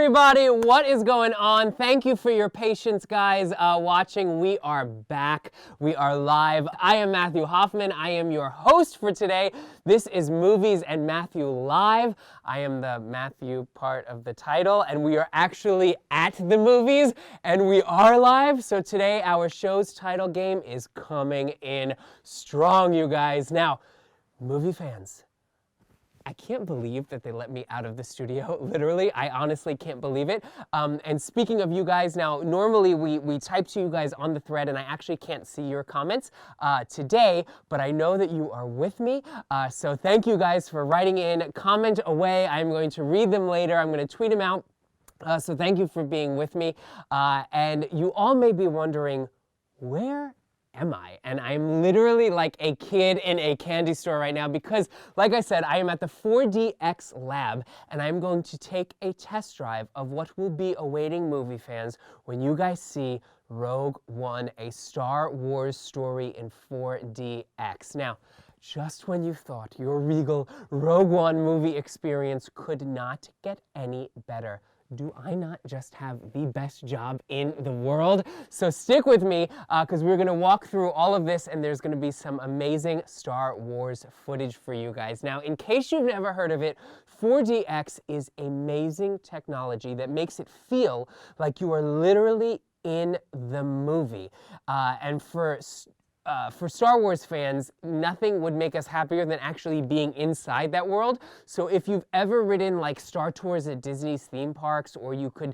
everybody, what is going on? Thank you for your patience, guys, watching. We are back. We are live. I am Matthew Hoffman. I am your host for today. This is Movies and Matthew Live. I am the Matthew part of the title, and we are actually at the movies, and we are live. So today, our show's title game is coming in strong, you guys. Now, movie fans, I can't believe that they let me out of the studio, literally. I honestly can't believe it. And speaking of you guys, now, normally we type to you guys on the thread, and I actually can't see your comments today, but I know that you are with me. So thank you guys for writing in. Comment away. I'm going to read them later. I'm going to tweet them out. So thank you for being with me. And you all may be wondering, where am I? And I'm literally like a kid in a candy store right now because, like I said, I am at the 4DX lab, and I'm going to take a test drive of what will be awaiting movie fans when you guys see Rogue One, a Star Wars story in 4DX. Now, just when you thought your Regal Rogue One movie experience could not get any better, do I not just have the best job in the world? So stick with me, because we're going to walk through all of this, and there's going to be some amazing Star Wars footage for you guys. Now, in case you've never heard of it, 4DX is amazing technology that makes it feel like you are literally in the movie. And for Star Wars fans, nothing would make us happier than actually being inside that world. So if you've ever ridden like Star Tours at Disney's theme parks, or you could,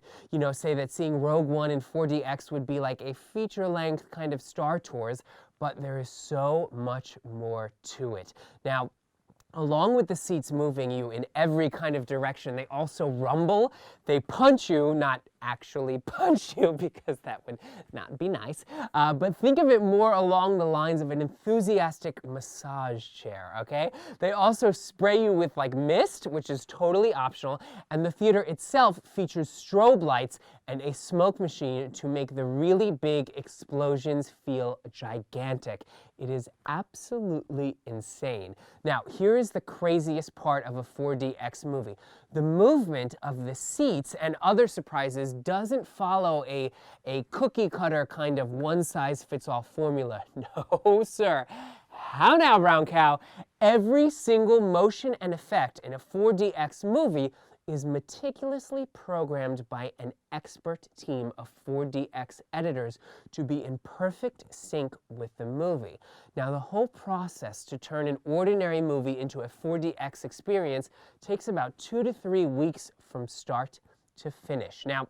say that seeing Rogue One in 4DX would be like a feature-length kind of Star Tours, but there is so much more to it. Now, along with the seats moving you in every kind of direction, they also rumble. They punch you, not actually punch you, because that would not be nice. But think of it more along the lines of an enthusiastic massage chair, okay? They also spray you with like mist, which is totally optional, and the theater itself features strobe lights and a smoke machine to make the really big explosions feel gigantic. It is absolutely insane. Now, here is the craziest part of a 4DX movie. The movement of the seats and other surprises doesn't follow a cookie cutter kind of one-size-fits-all formula. No, sir. How now, brown cow? Every single motion and effect in a 4DX movie is meticulously programmed by an expert team of 4DX editors to be in perfect sync with the movie. Now, the whole process to turn an ordinary movie into a 4DX experience takes about 2 to 3 weeks from start to finish. Now,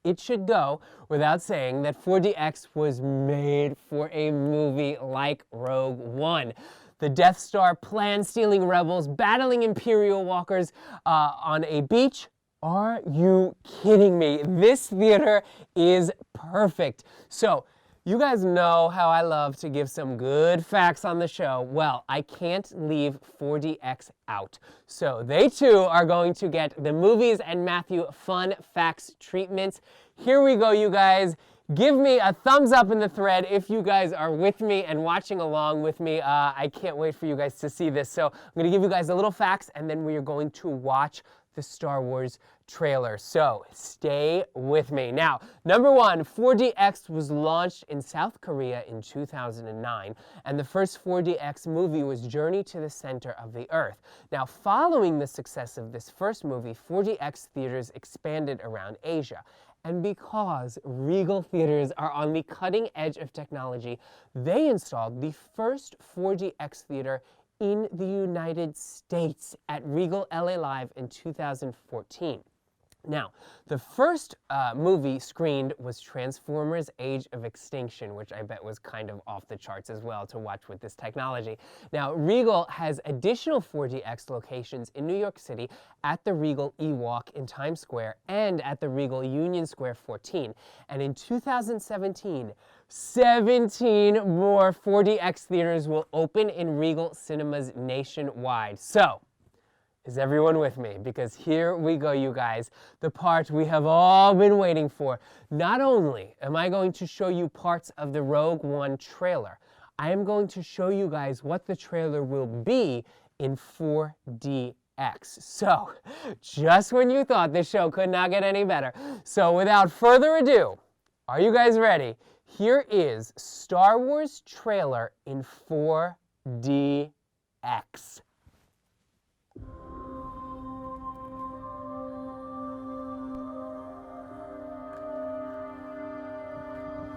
it should go without saying that 4DX was made for a movie like Rogue One. The Death Star plan-stealing rebels battling Imperial walkers on a beach. Are you kidding me? This theater is perfect. So, you guys know how I love to give some good facts on the show. Well, I can't leave 4DX out. So they too are going to get the Movies and Matthew Fun Facts treatments. Here we go, you guys. Give me a thumbs up in the thread if you guys are with me and watching along with me. I can't wait for you guys to see this. So I'm going to give you guys a little facts, and then we are going to watch the Star Wars trailer. So stay with me. Now, number one, 4DX was launched in South Korea in 2009, and the first 4DX movie was Journey to the Center of the Earth. Now, following the success of this first movie, 4DX theaters expanded around Asia. And because Regal theaters are on the cutting edge of technology, they installed the first 4DX theater in the United States at Regal LA Live in 2014. Now, the first movie screened was Transformers: Age of Extinction, which I bet was kind of off the charts as well to watch with this technology. Now, Regal has additional 4DX locations in New York City at the Regal E-Walk in Times Square and at the Regal Union Square 14. And in 2017, 17 more 4DX theaters will open in Regal cinemas nationwide. So, is everyone with me? Because here we go, you guys, the part we have all been waiting for. Not only am I going to show you parts of the Rogue One trailer, I am going to show you guys what the trailer will be in 4DX. So, just when you thought this show could not get any better. So, without further ado, are you guys ready? Here is Star Wars trailer in 4DX.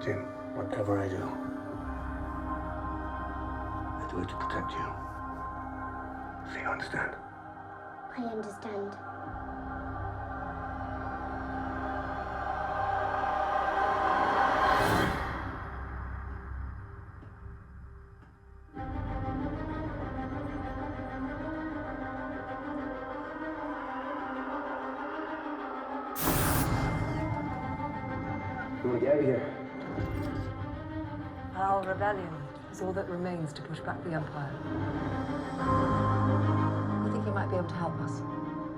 Jim, whatever I do it to protect you. So you understand? I understand. You want to get out of here? Our rebellion is all that remains to push back the Empire. I think you might be able to help us.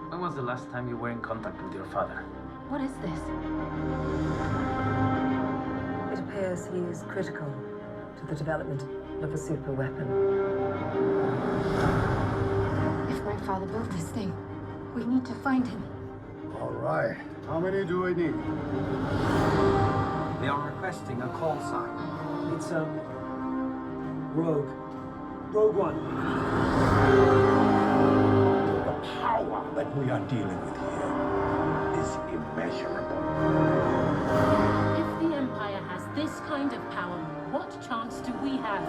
When was the last time you were in contact with your father? What is this? It appears he is critical to the development of a super weapon. If my father built this thing, we need to find him. All right. How many do I need? They are requesting a call sign. It's Rogue. Rogue One. The power that we are dealing with here is immeasurable. If the Empire has this kind of power, what chance do we have?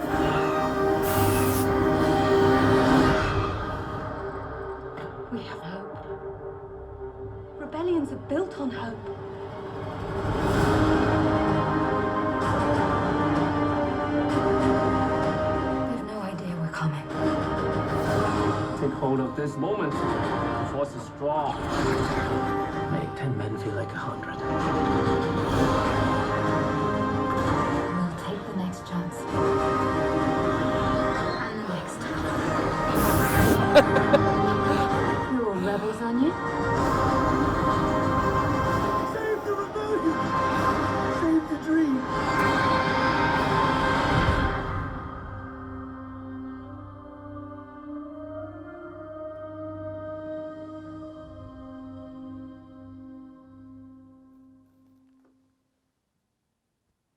We have hope. Rebellions are built on hope. They've no idea we're coming. Take hold of this moment. The force is strong. Make 10 men feel like 100. We'll take the next chance. And the next. You're all rebels, aren't you? Save the rebellion! Save the dream!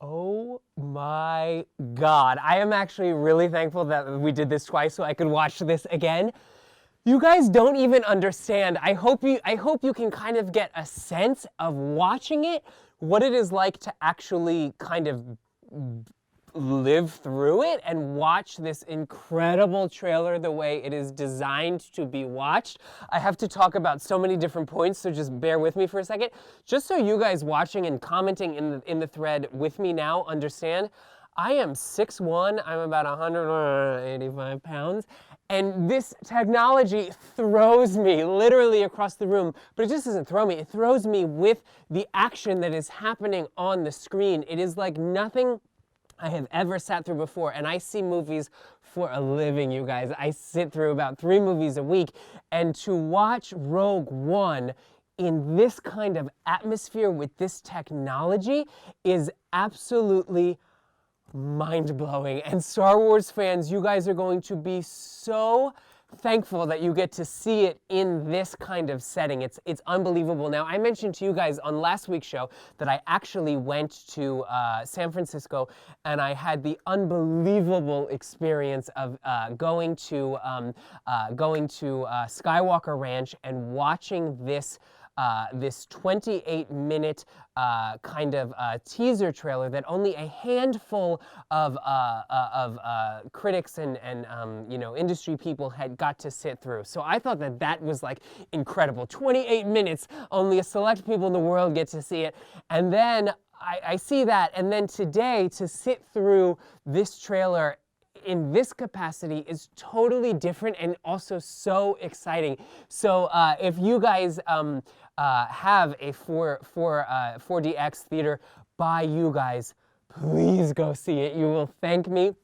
Oh my God. I am actually really thankful that we did this twice so I could watch this again. You guys don't even understand. I hope you can kind of get a sense of watching it, what it is like to actually kind of live through it and watch this incredible trailer the way it is designed to be watched. I have to talk about so many different points, so just bear with me for a second. Just so you guys watching and commenting in the thread with me now understand, I am 6'1", I'm about 185 pounds, and this technology throws me literally across the room, but it just doesn't throw me, it throws me with the action that is happening on the screen. It is like nothing I have ever sat through before, and I see movies for a living, you guys. I sit through about 3 movies a week, and to watch Rogue One in this kind of atmosphere with this technology is absolutely mind-blowing. And Star Wars fans, you guys are going to be so thankful that you get to see it in this kind of setting. It's unbelievable. Now, I mentioned to you guys on last week's show that I actually went to San Francisco and I had the unbelievable experience of going to Skywalker Ranch and watching this 28-minute kind of teaser trailer that only a handful of critics and you know, industry people had got to sit through. So I thought that that was like incredible. 28 minutes, only a select people in the world get to see it. And then I see that, and then today to sit through this trailer in this capacity is totally different and also so exciting. So if you guys have a 4DX theater by you guys, please go see it. You will thank me.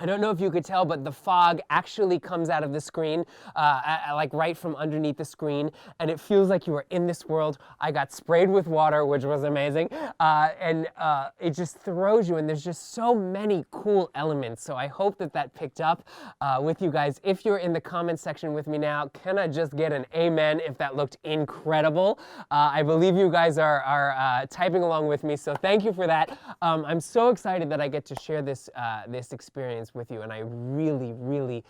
I don't know if you could tell, but the fog actually comes out of the screen, like right from underneath the screen, and it feels like you are in this world. I got sprayed with water, which was amazing, and it just throws you, and there's just so many cool elements. So I hope that that picked up with you guys. If you're in the comment section with me now, can I just get an amen if that looked incredible? I believe you guys are typing along with me, so thank you for that. I'm so excited that I get to share this experience with you, and I really, really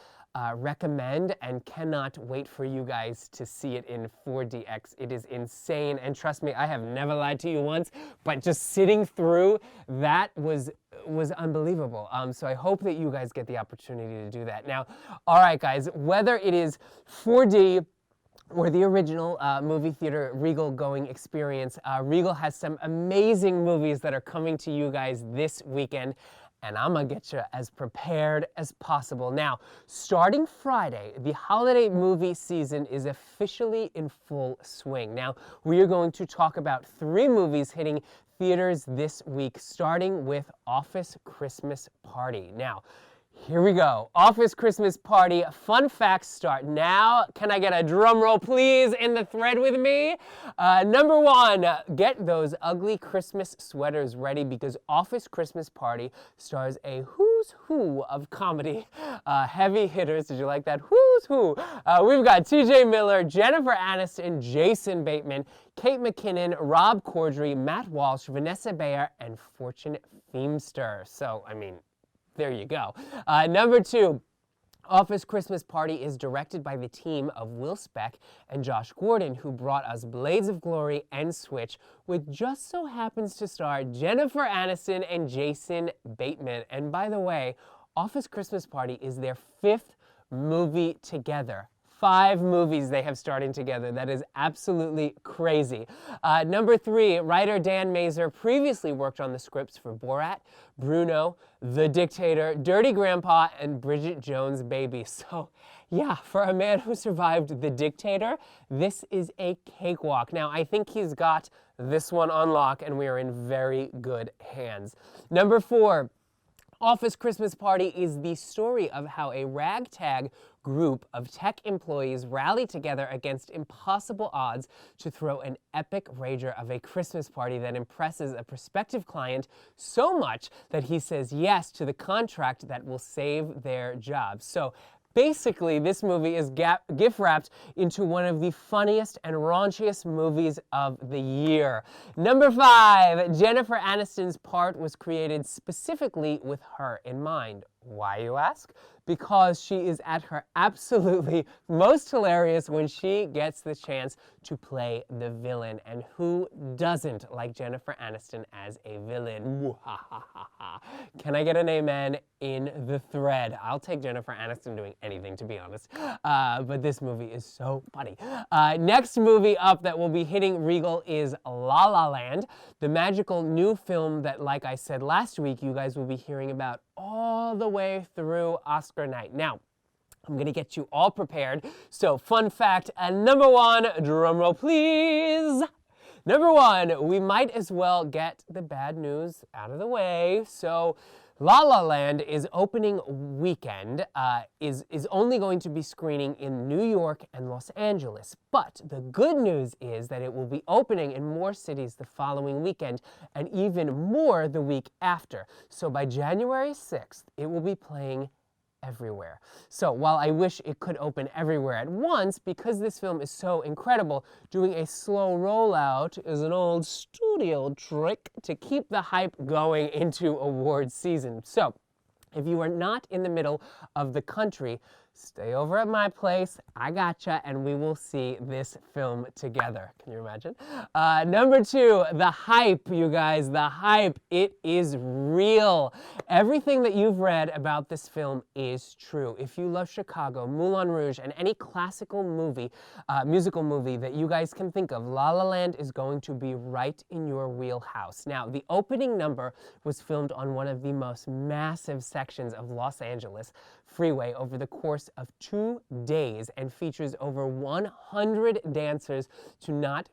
recommend and cannot wait for you guys to see it in 4DX. It is insane, and trust me, I have never lied to you once, but just sitting through that was unbelievable. So I hope that you guys get the opportunity to do that. Now, all right, guys, whether it is 4D or the original movie theater Regal going experience, Regal has some amazing movies that are coming to you guys this weekend, and I'm gonna get you as prepared as possible. Now, starting Friday, the holiday movie season is officially in full swing. Now, we are going to talk about 3 movies hitting theaters this week, starting with Office Christmas Party. Now, here we go. Office Christmas Party. Fun facts start now. Can I get a drum roll, please, in the thread with me? Number 1, get those ugly Christmas sweaters ready because Office Christmas Party stars a who's who of comedy. Heavy hitters. Did you like that? Who's who? We've got T.J. Miller, Jennifer Aniston, Jason Bateman, Kate McKinnon, Rob Corddry, Matt Walsh, Vanessa Bayer, and Fortune Feimster. So, I mean, there you go. Number 2, Office Christmas Party is directed by the team of Will Speck and Josh Gordon, who brought us Blades of Glory and Switch, which just so happens to star Jennifer Aniston and Jason Bateman. And by the way, Office Christmas Party is their 5th movie together. 5 movies they have starting together. That is absolutely crazy. Number 3, writer Dan Mazer previously worked on the scripts for Borat, Bruno, The Dictator, Dirty Grandpa, and Bridget Jones' Baby. So yeah, for a man who survived The Dictator, this is a cakewalk. Now, I think he's got this one on lock, and we are in very good hands. Number 4, Office Christmas Party is the story of how a ragtag group of tech employees rally together against impossible odds to throw an epic rager of a Christmas party that impresses a prospective client so much that he says yes to the contract that will save their job. So basically, this movie is gift-wrapped into one of the funniest and raunchiest movies of the year. Number 5, Jennifer Aniston's part was created specifically with her in mind. Why, you ask? Because she is at her absolutely most hilarious when she gets the chance to play the villain. And who doesn't like Jennifer Aniston as a villain? Can I get an amen in the thread? I'll take Jennifer Aniston doing anything, to be honest. But this movie is so funny. Next movie up that will be hitting Regal is La La Land, the magical new film that, like I said last week, you guys will be hearing about all the way through Oscar night. Now, I'm gonna get you all prepared. So, fun fact, number 1, drum roll please. Number 1, we might as well get the bad news out of the way. So, La La Land is opening weekend, is only going to be screening in New York and Los Angeles. But the good news is that it will be opening in more cities the following weekend and even more the week after. So by January 6th, it will be playing everywhere. So while I wish it could open everywhere at once, because this film is so incredible, doing a slow rollout is an old studio trick to keep the hype going into awards season. So if you are not in the middle of the country, stay over at my place, I gotcha, and we will see this film together. Can you imagine? Number 2, the hype, you guys, the hype. It is real. Everything that you've read about this film is true. If you love Chicago, Moulin Rouge, and any classical movie, musical movie that you guys can think of, La La Land is going to be right in your wheelhouse. Now, the opening number was filmed on one of the most massive sections of Los Angeles freeway over the course of 2 days and features over 100 dancers to not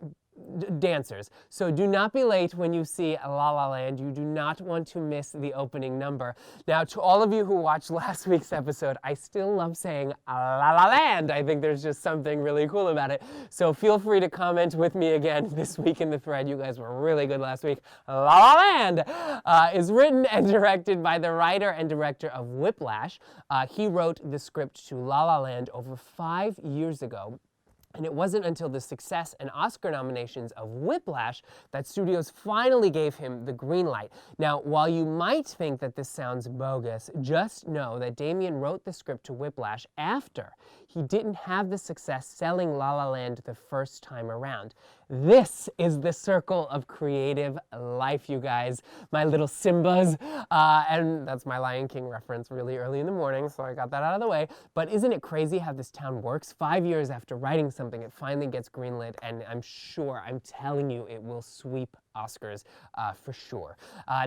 dancers. So do not be late when you see La La Land. You do not want to miss the opening number. Now, to all of you who watched last week's episode, I still love saying La La Land. I think there's just something really cool about it. So feel free to comment with me again this week in the thread. You guys were really good last week. La La Land is written and directed by the writer and director of Whiplash. He wrote the script to La La Land over 5 years ago. And it wasn't until the success and Oscar nominations of Whiplash that studios finally gave him the green light. Now, while you might think that this sounds bogus, just know that Damien wrote the script to Whiplash after he didn't have the success selling La La Land the first time around. This is the circle of creative life, you guys, my little Simbas. And that's my Lion King reference really early in the morning, so I got that out of the way. But isn't it crazy how this town works? 5 years after writing something, it finally gets greenlit, and I'm telling you, it will sweep Oscars for sure.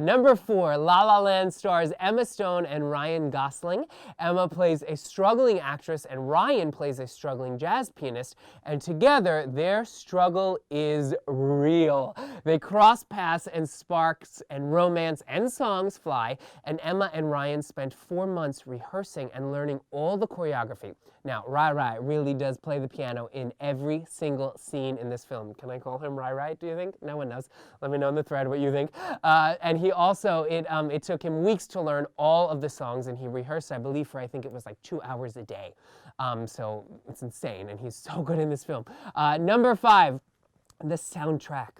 Number 4, La La Land stars Emma Stone and Ryan Gosling. Emma plays a struggling actress and Ryan plays a struggling jazz pianist, and together their struggle is real. They cross paths and sparks and romance and songs fly, and Emma and Ryan spent 4 months rehearsing and learning all the choreography. Now, Rai Rai really does play the piano in every single scene in this film. Can I call him Rai Rai, do you think? No one knows. Let me know in the thread what you think. And he also, it took him weeks to learn all of the songs, and he rehearsed, I believe, for I think it was like 2 hours a day. So it's insane, and he's so good in this film. Number 5, the soundtrack.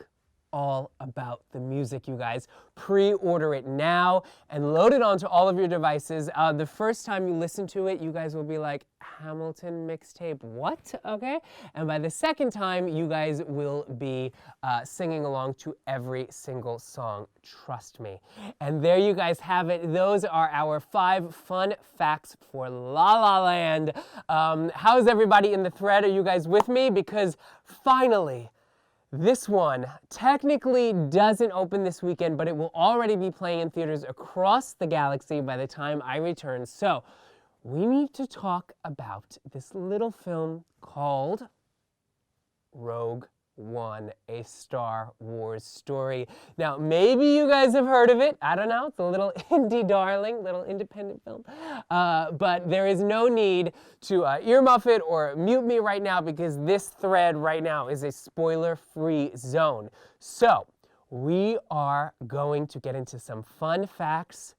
All about the music, you guys. Pre-order it now and load it onto all of your devices. The first time you listen to it, you guys will be like, Hamilton mixtape, what? Okay? And by the second time, you guys will be singing along to every single song. Trust me. And there you guys have it. Those are our 5 fun facts for La La Land. How's everybody in the thread? Are you guys with me? Because finally, this one technically doesn't open this weekend, but it will already be playing in theaters across the galaxy by the time I return. So we need to talk about this little film called Rogue One, a Star Wars story. Now, maybe you guys have heard of it. I don't know. It's a little indie darling, little independent film. But there is no need to earmuff it or mute me right now, because this thread right now is a spoiler-free zone. So, we are going to get into some fun facts.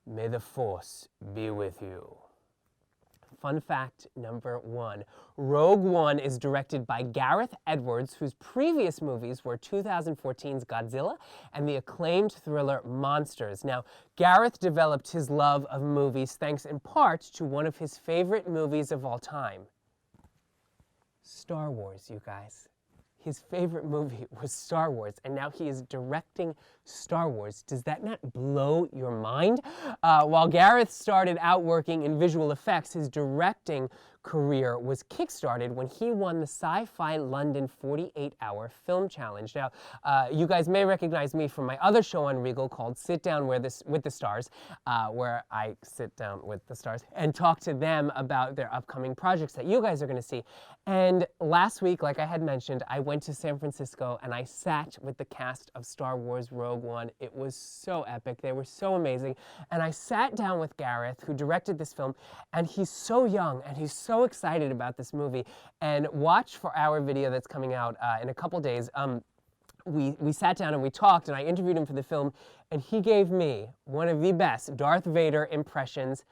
May the Force be with you. Fun fact number 1. Rogue One is directed by Gareth Edwards, whose previous movies were 2014's Godzilla and the acclaimed thriller Monsters. Now, Gareth developed his love of movies thanks in part to one of his favorite movies of all time, Star Wars, you guys. His favorite movie was Star Wars, and now he is directing Star Wars. Does that not blow your mind? While Gareth started out working in visual effects, his directing career was kickstarted when he won the Sci-Fi London 48-Hour Film Challenge. Now, you guys may recognize me from my other show on Regal called Sit Down with the Stars, where I sit down with the stars and talk to them about their upcoming projects that you guys are going to see. And last week, like I had mentioned, I went to San Francisco and I sat with the cast of Star Wars Rogue One. It was so epic. They were so amazing. And I sat down with Gareth, who directed this film, and he's so young and he's so excited about this movie. And watch for our video that's coming out in a couple days. We sat down and we talked, and I interviewed him for the film, and he gave me one of the best Darth Vader impressions,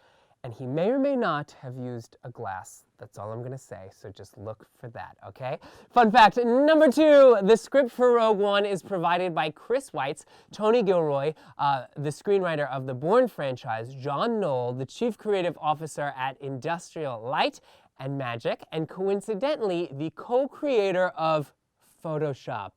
and he may or may not have used a glass. That's all I'm going to say, so just look for that, okay? Fun fact number 2, the script for Rogue One is provided by Chris Weitz, Tony Gilroy, the screenwriter of the Bourne franchise, John Knoll, the chief creative officer at Industrial Light and Magic, and coincidentally, the co-creator of Photoshop.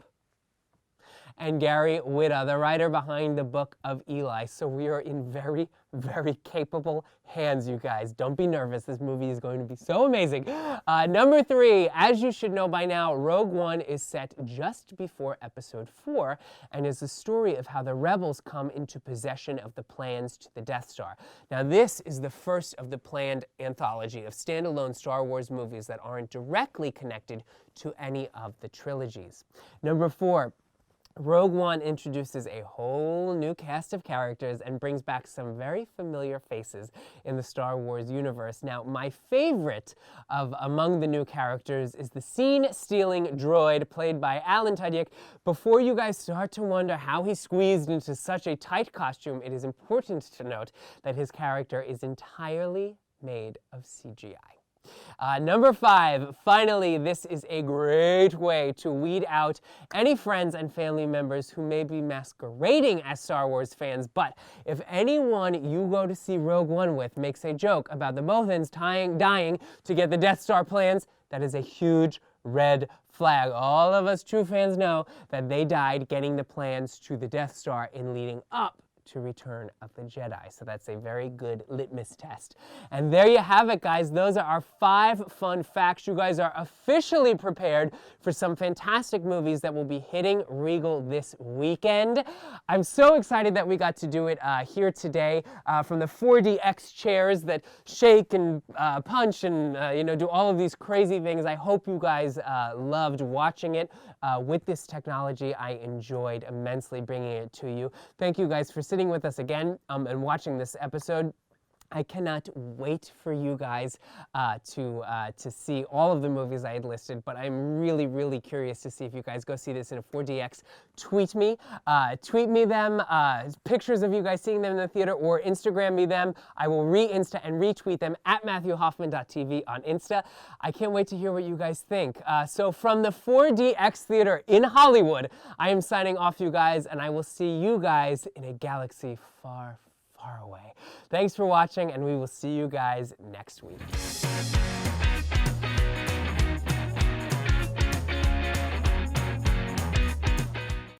and Gary Whitta, the writer behind the Book of Eli. So we are in very, very capable hands, you guys. Don't be nervous. This movie is going to be so amazing. Number 3, as you should know by now, Rogue One is set just before Episode 4 and is the story of how the rebels come into possession of the plans to the Death Star. Now, this is the first of the planned anthology of standalone Star Wars movies that aren't directly connected to any of the trilogies. Number 4, Rogue One introduces a whole new cast of characters and brings back some very familiar faces in the Star Wars universe. Now, my favorite of among the new characters is the scene-stealing droid played by Alan Tudyk. Before you guys start to wonder how he squeezed into such a tight costume, it is important to note that his character is entirely made of CGI. Number 5, finally, this is a great way to weed out any friends and family members who may be masquerading as Star Wars fans, but if anyone you go to see Rogue One with makes a joke about the Bothans dying to get the Death Star plans, that is a huge red flag. All of us true fans know that they died getting the plans to the Death Star in leading up to Return of the Jedi. So that's a very good litmus test. And there you have it, guys. Those are our 5 fun facts. You guys are officially prepared for some fantastic movies that will be hitting Regal this weekend. I'm so excited that we got to do it here today from the 4DX chairs that shake and punch and do all of these crazy things. I hope you guys loved watching it with this technology. I enjoyed immensely bringing it to you. Thank you guys for sitting with us again and watching this episode. I cannot wait for you guys to see all of the movies I had listed, but I'm really, really curious to see if you guys go see this in a 4DX. Tweet me them, pictures of you guys seeing them in the theater, or Instagram me them. I will re-Insta and retweet them at MatthewHoffman.tv on Insta. I can't wait to hear what you guys think. So from the 4DX Theater in Hollywood, I am signing off, you guys, and I will see you guys in a galaxy far, far away. Thanks for watching, and we will see you guys next week.